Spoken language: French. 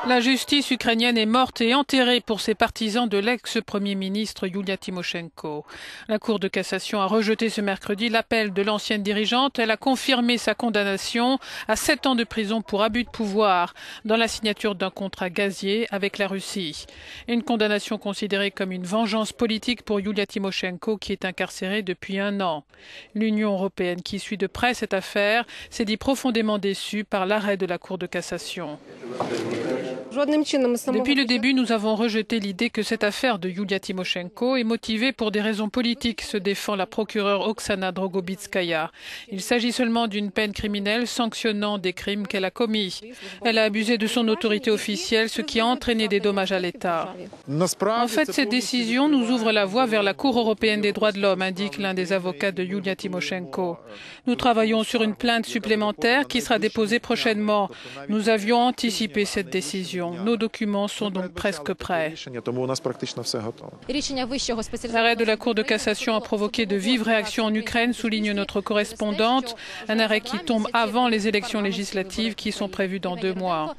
La justice ukrainienne est morte et enterrée pour ses partisans de l'ex-premier ministre Yulia Tymoshenko. La Cour de cassation a rejeté ce mercredi l'appel de l'ancienne dirigeante. Elle a confirmé sa condamnation à 7 ans de prison pour abus de pouvoir dans la signature d'un contrat gazier avec la Russie. Une condamnation considérée comme une vengeance politique pour Yulia Tymoshenko qui est incarcérée depuis 1 an. L'Union européenne, qui suit de près cette affaire, s'est dit profondément déçue par l'arrêt de la Cour de cassation. Depuis le début, nous avons rejeté l'idée que cette affaire de Yulia Tymoshenko est motivée pour des raisons politiques, se défend la procureure Oksana Drogobitskaya. Il s'agit seulement d'une peine criminelle sanctionnant des crimes qu'elle a commis. Elle a abusé de son autorité officielle, ce qui a entraîné des dommages à l'État. En fait, cette décision nous ouvre la voie vers la Cour européenne des droits de l'homme, indique l'un des avocats de Yulia Tymoshenko. Nous travaillons sur une plainte supplémentaire qui sera déposée prochainement. Nous avions anticipé cette décision. Nos documents sont donc presque prêts. L'arrêt de la Cour de cassation a provoqué de vives réactions en Ukraine, souligne notre correspondante. Un arrêt qui tombe avant les élections législatives qui sont prévues dans 2 mois.